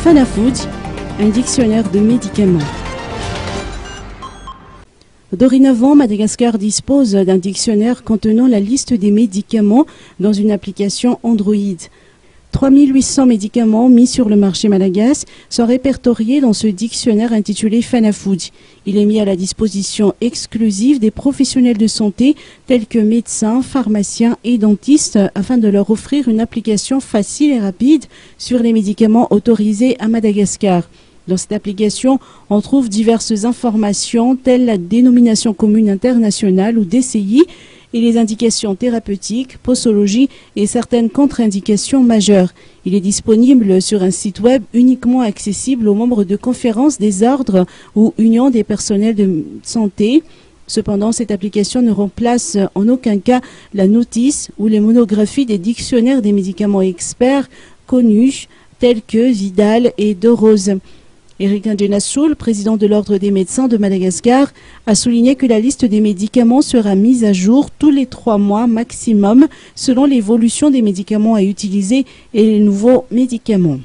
Fanafood, un dictionnaire de médicaments. Dorénavant, Madagascar dispose d'un dictionnaire contenant la liste des médicaments dans une application Android. 3800 médicaments mis sur le marché malagasy sont répertoriés dans ce dictionnaire intitulé Fanafood. Il est mis à la disposition exclusive des professionnels de santé tels que médecins, pharmaciens et dentistes afin de leur offrir une application facile et rapide sur les médicaments autorisés à Madagascar. Dans cette application, on trouve diverses informations telles la dénomination commune internationale ou DCI et les indications thérapeutiques, posologie et certaines contre-indications majeures. Il est disponible sur un site web uniquement accessible aux membres de conférences des ordres ou unions des personnels de santé. Cependant, cette application ne remplace en aucun cas la notice ou les monographies des dictionnaires des médicaments experts connus tels que Vidal et Dorose. Eric Ndjenassoul, président de l'Ordre des médecins de Madagascar, a souligné que la liste des médicaments sera mise à jour tous les 3 mois maximum selon l'évolution des médicaments à utiliser et les nouveaux médicaments.